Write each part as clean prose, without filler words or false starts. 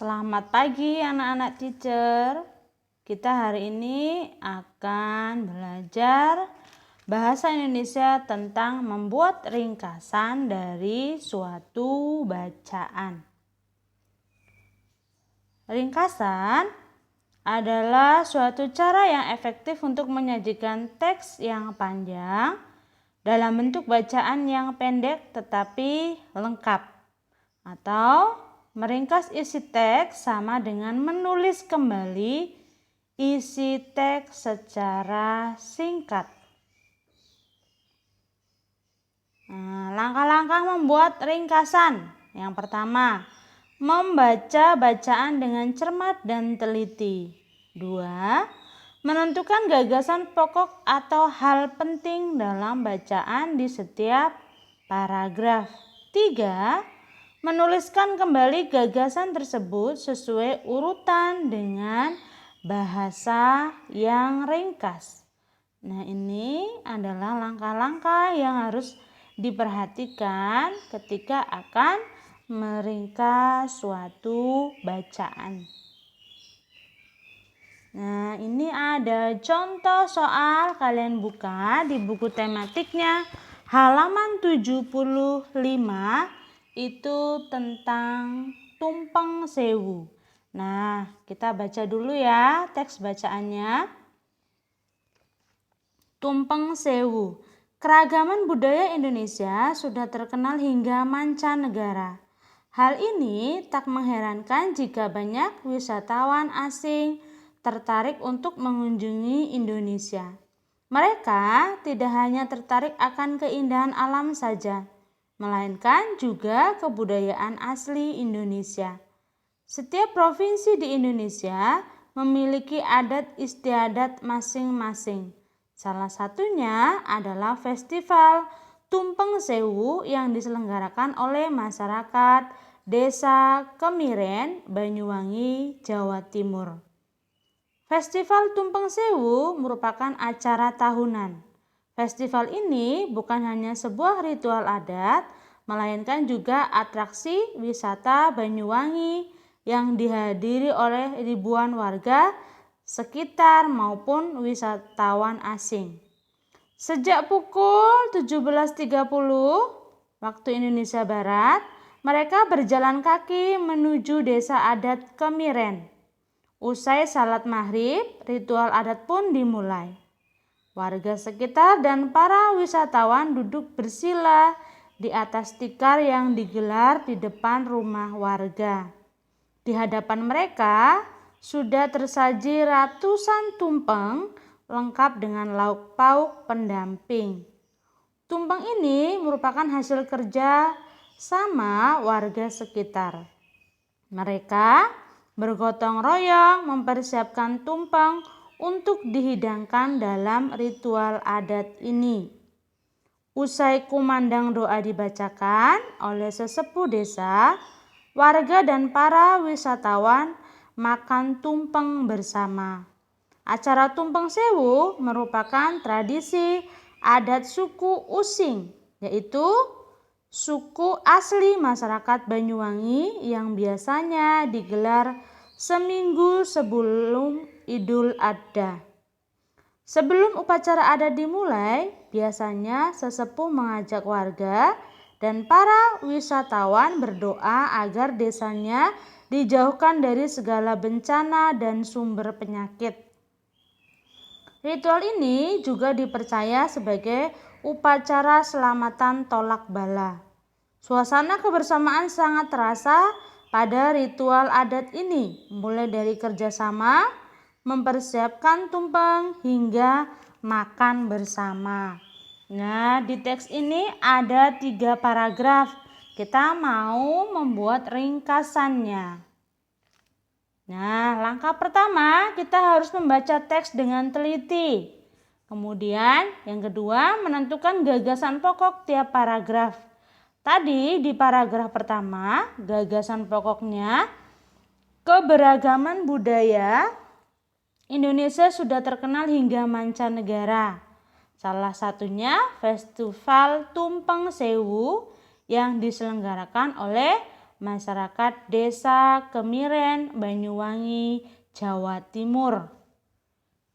Selamat pagi anak-anak teacher. Kita hari ini akan belajar bahasa Indonesia tentang membuat ringkasan dari suatu bacaan. Ringkasan adalah suatu cara yang efektif untuk menyajikan teks yang panjang dalam bentuk bacaan yang pendek tetapi lengkap, atau meringkas isi teks sama dengan menulis kembali isi teks secara singkat. Langkah-langkah membuat ringkasan. Yang pertama, membaca bacaan dengan cermat dan teliti. 2. Menentukan gagasan pokok atau hal penting dalam bacaan di setiap paragraf. 3. Menuliskan kembali gagasan tersebut sesuai urutan dengan bahasa yang ringkas. Nah, ini adalah langkah-langkah yang harus diperhatikan ketika akan meringkas suatu bacaan. Nah, ini ada contoh soal, kalian buka di buku tematiknya halaman 75. Itu tentang tumpeng sewu. Nah, kita baca dulu ya teks bacaannya. Tumpeng sewu. Keragaman budaya Indonesia sudah terkenal hingga mancanegara. Hal ini tak mengherankan jika banyak wisatawan asing tertarik untuk mengunjungi Indonesia. Mereka tidak hanya tertarik akan keindahan alam saja, melainkan juga kebudayaan asli Indonesia. Setiap provinsi di Indonesia memiliki adat istiadat masing-masing. Salah satunya adalah Festival Tumpeng Sewu yang diselenggarakan oleh masyarakat Desa Kemiren, Banyuwangi, Jawa Timur. Festival Tumpeng Sewu merupakan acara tahunan. Festival ini bukan hanya sebuah ritual adat, melainkan juga atraksi wisata Banyuwangi yang dihadiri oleh ribuan warga sekitar maupun wisatawan asing. Sejak pukul 17.30 waktu Indonesia Barat, mereka berjalan kaki menuju desa adat Kemiren. Usai salat maghrib, ritual adat pun dimulai. Warga sekitar dan para wisatawan duduk bersila di atas tikar yang digelar di depan rumah warga. Di hadapan mereka sudah tersaji ratusan tumpeng lengkap dengan lauk pauk pendamping. Tumpeng ini merupakan hasil kerja sama warga sekitar. Mereka bergotong royong mempersiapkan tumpeng untuk dihidangkan dalam ritual adat ini. Usai kumandang doa dibacakan oleh sesepuh desa, warga dan para wisatawan makan tumpeng bersama. Acara Tumpeng Sewu merupakan tradisi adat suku Using, yaitu suku asli masyarakat Banyuwangi yang biasanya digelar seminggu sebelum Idul Adha. Sebelum upacara adat dimulai, biasanya sesepuh mengajak warga dan para wisatawan berdoa agar desanya dijauhkan dari segala bencana dan sumber penyakit. Ritual ini juga dipercaya sebagai upacara selamatan tolak bala. Suasana kebersamaan sangat terasa pada ritual adat ini, mulai dari kerjasama, mempersiapkan tumpeng, hingga makan bersama. Nah, di teks ini ada 3 paragraf. Kita mau membuat ringkasannya. Nah, langkah pertama kita harus membaca teks dengan teliti. Kemudian yang kedua, menentukan gagasan pokok tiap paragraf. Tadi di paragraf pertama, gagasan pokoknya keberagaman budaya Indonesia sudah terkenal hingga mancanegara. Salah satunya Festival Tumpeng Sewu yang diselenggarakan oleh masyarakat Desa Kemiren, Banyuwangi, Jawa Timur.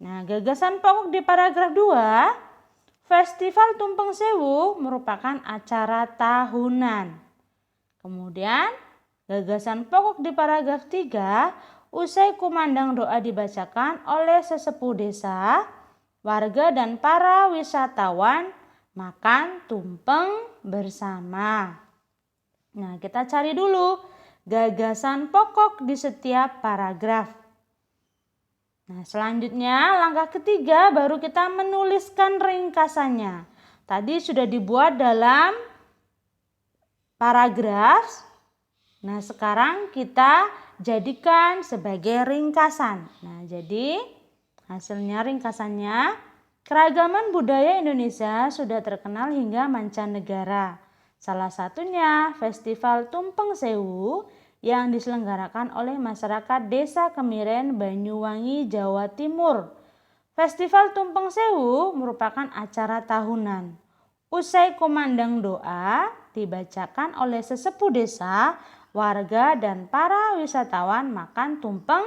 Nah, gagasan pokok di paragraf 2, Festival Tumpeng Sewu merupakan acara tahunan. Kemudian, gagasan pokok di paragraf 3, usai kumandang doa dibacakan oleh sesepuh desa, warga dan para wisatawan makan tumpeng bersama. Nah, kita cari dulu gagasan pokok di setiap paragraf. Nah, selanjutnya langkah ketiga baru kita menuliskan ringkasannya. Tadi sudah dibuat dalam paragraf. Nah, sekarang kita jadikan sebagai ringkasan. Nah, jadi hasilnya ringkasannya, keragaman budaya Indonesia sudah terkenal hingga mancanegara. Salah satunya Festival Tumpeng Sewu yang diselenggarakan oleh masyarakat Desa Kemiren, Banyuwangi, Jawa Timur. Festival Tumpeng Sewu merupakan acara tahunan. Usai kumandang doa dibacakan oleh sesepuh desa, warga dan para wisatawan makan tumpeng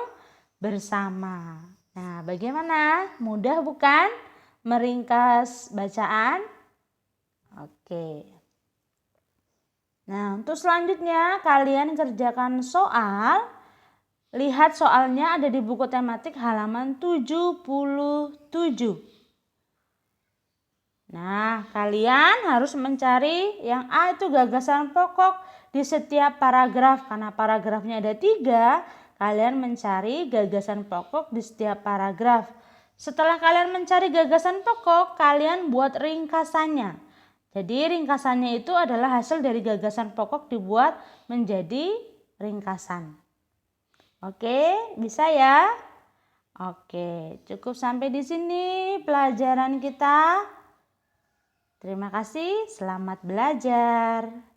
bersama. Nah, bagaimana? Mudah bukan meringkas bacaan? Oke. Nah, untuk selanjutnya kalian kerjakan soal. Lihat soalnya ada di buku tematik halaman 77. Nah, kalian harus mencari yang A itu gagasan pokok di setiap paragraf. Karena paragrafnya ada 3, kalian mencari gagasan pokok di setiap paragraf. Setelah kalian mencari gagasan pokok, kalian buat ringkasannya. Jadi ringkasannya itu adalah hasil dari gagasan pokok dibuat menjadi ringkasan. Oke, bisa ya? Oke, cukup sampai di sini pelajaran kita. Terima kasih, selamat belajar.